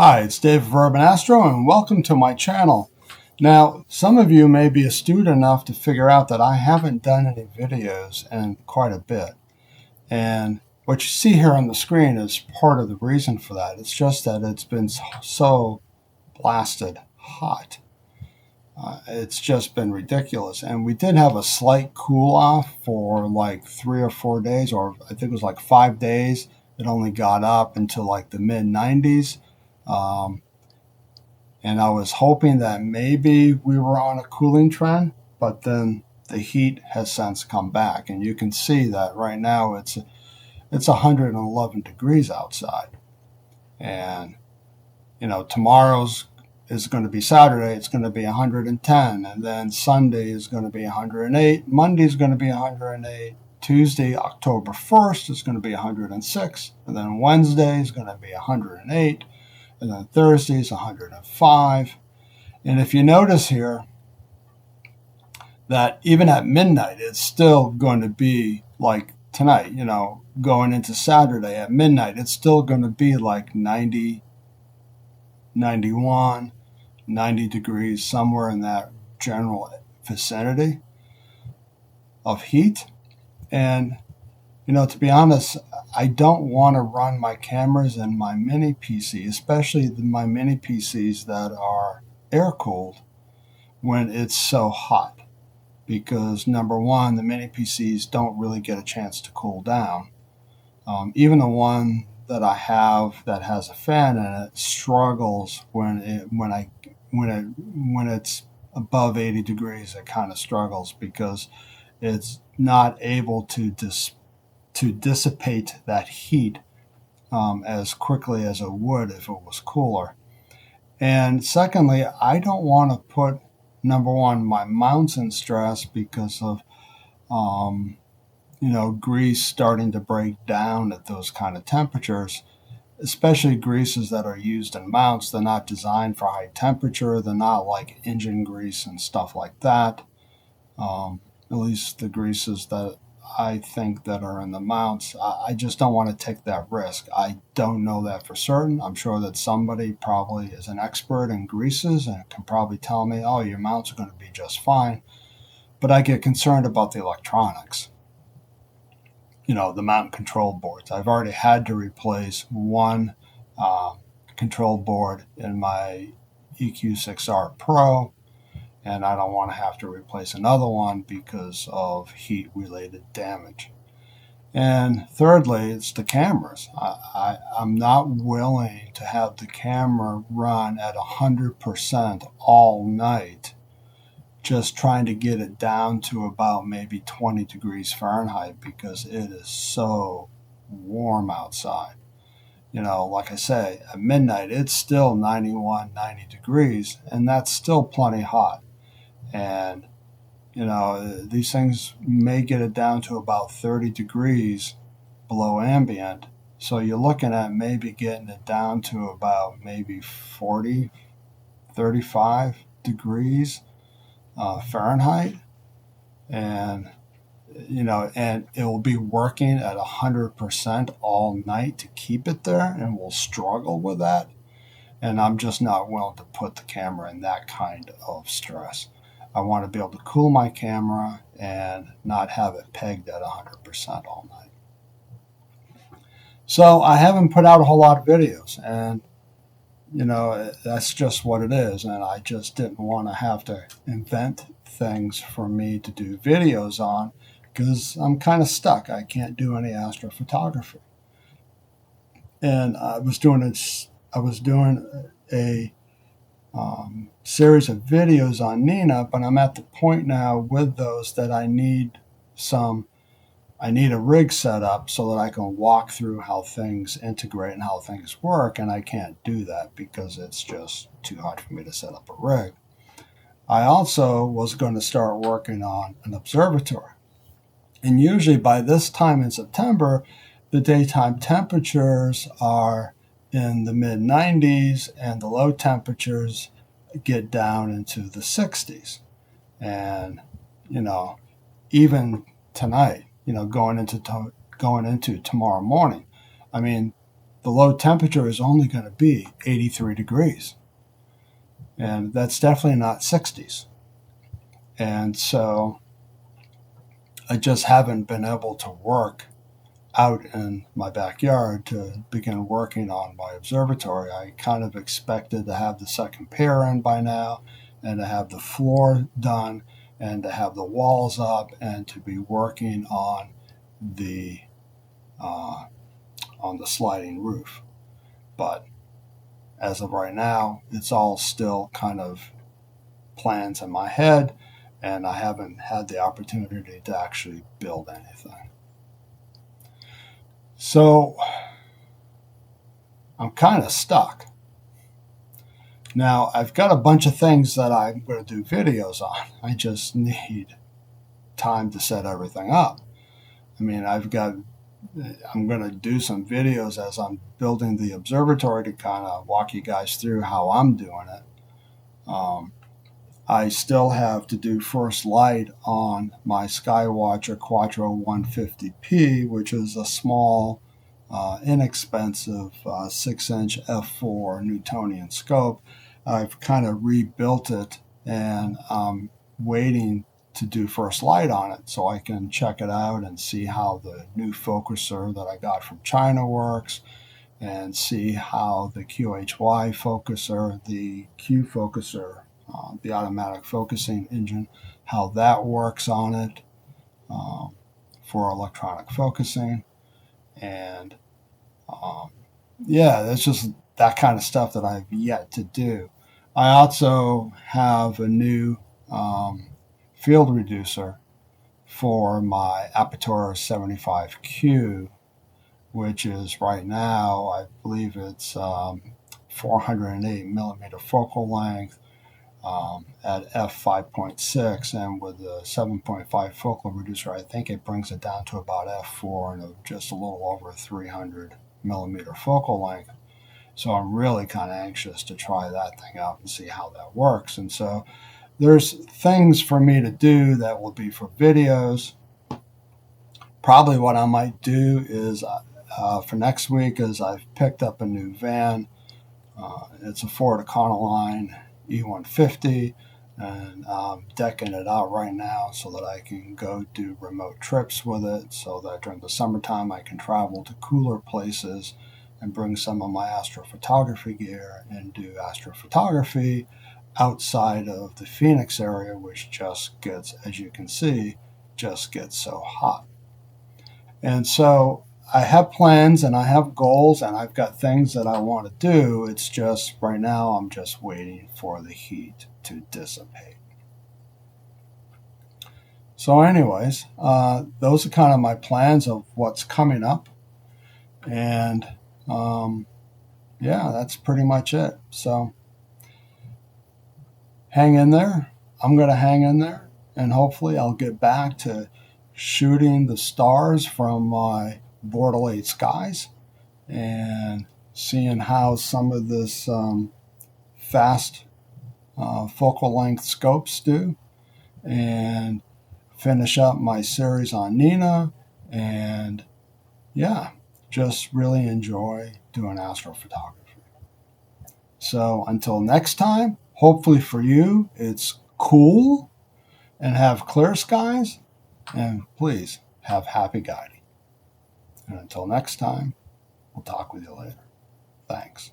Hi, it's Dave of Urban Astro, and welcome to my channel. Now, some of you may be astute enough to figure out that I haven't done any videos in quite a bit. And what you see here on the screen is part of the reason for that. It's just that it's been so blasted hot. It's just been ridiculous. And we did have a slight cool off for like 3 or 4 days, or I think it was like 5 days. It only got up into like the mid 90s. And I was hoping that maybe we were on a cooling trend, but then the heat has since come back. And you can see that right now it's 111 degrees outside. And, tomorrow's is going to be Saturday, it's going to be 110. And then Sunday is going to be 108. Monday is going to be 108. Tuesday, October 1st, is going to be 106. And then Wednesday is going to be 108. And then Thursday is 105. And if you notice here that even at midnight, it's still going to be like tonight, going into Saturday at midnight, it's still going to be like 90, 91, 90 degrees, somewhere in that general vicinity of heat. And, to be honest, I don't want to run my cameras in my mini PC, especially my mini PCs that are air-cooled, when it's so hot. Because, number one, the mini PCs don't really get a chance to cool down. Even the one that I have that has a fan in it struggles when it's above 80 degrees. It kind of struggles because it's not able to dissipate that heat as quickly as it would if it was cooler. And secondly, I don't want to put, number one, my mounts in stress because of grease starting to break down at those kind of temperatures, especially greases that are used in mounts. They're not designed for high temperature. They're not like engine grease and stuff like that. At least the greases that I think that are in the mounts. I just don't want to take that risk. I don't know that for certain. I'm sure that somebody probably is an expert in greases and can probably tell me, oh, your mounts are going to be just fine. But I get concerned about the electronics. The mount control boards. I've already had to replace one control board in my EQ6R Pro, and I don't want to have to replace another one because of heat-related damage. And thirdly, it's the cameras. I'm not willing to have the camera run at 100% all night, just trying to get it down to about maybe 20 degrees Fahrenheit because it is so warm outside. Like I say, at midnight, it's still 91, 90 degrees, and that's still plenty hot. And, these things may get it down to about 30 degrees below ambient. So you're looking at maybe getting it down to about maybe 40, 35 degrees Fahrenheit. And, and it will be working at 100% all night to keep it there, and we'll struggle with that. And I'm just not willing to put the camera in that kind of stress. I want to be able to cool my camera and not have it pegged at 100% all night. So I haven't put out a whole lot of videos, and that's just what it is. And I just didn't want to have to invent things for me to do videos on because I'm kind of stuck. I can't do any astrophotography. And I was doing a series of videos on Nina, but I'm at the point now with those that I need a rig set up so that I can walk through how things integrate and how things work, and I can't do that because it's just too hard for me to set up a rig. I also was going to start working on an observatory. And usually by this time in September, the daytime temperatures are in the mid 90s and the low temperatures get down into the 60s. And, even tonight, going into tomorrow morning, I mean, the low temperature is only going to be 83 degrees. And that's definitely not 60s. And so I just haven't been able to work out in my backyard to begin working on my observatory. I kind of expected to have the second pier in by now, and to have the floor done, and to have the walls up, and to be working on the sliding roof. But as of right now, it's all still kind of plans in my head, and I haven't had the opportunity to actually build anything. So I'm kind of stuck. Now, I've got a bunch of things that I'm going to do videos on. I just need time to set everything up. I mean, I'm going to do some videos as I'm building the observatory to kind of walk you guys through how I'm doing it. I still have to do first light on my Skywatcher Quattro 150p, which is a small, inexpensive 6-inch f4 Newtonian scope. I've kind of rebuilt it, and I'm waiting to do first light on it so I can check it out and see how the new focuser that I got from China works, and see how the QHY focuser, the Q focuser, the automatic focusing engine, how that works on it for electronic focusing. And yeah, that's just that kind of stuff that I've yet to do. I also have a new field reducer for my Apertura 75Q, which is right now, I believe it's 408 millimeter focal length at f5.6, and with the 7.5 focal reducer, I think it brings it down to about f4 and just a little over 300 millimeter focal length. So I'm really kind of anxious to try that thing out and see how that works. And so there's things for me to do that will be for videos. Probably what I might do is for next week is I've picked up a new van. It's a Ford Econoline E150, and I'm decking it out right now so that I can go do remote trips with it, so that during the summertime I can travel to cooler places and bring some of my astrophotography gear and do astrophotography outside of the Phoenix area, which just gets, as you can see, just gets so hot. And so I have plans and I have goals and I've got things that I want to do. It's just right now I'm just waiting for the heat to dissipate. So anyways, those are kind of my plans of what's coming up. And yeah, that's pretty much it. So hang in there. I'm going to hang in there, and hopefully I'll get back to shooting the stars from my Bortle 8 skies and seeing how some of this fast focal length scopes do, and finish up my series on Nina, and yeah, just really enjoy doing astrophotography. So until next time, hopefully for you it's cool and have clear skies, and please have happy guiding. And until next time, we'll talk with you later. Thanks.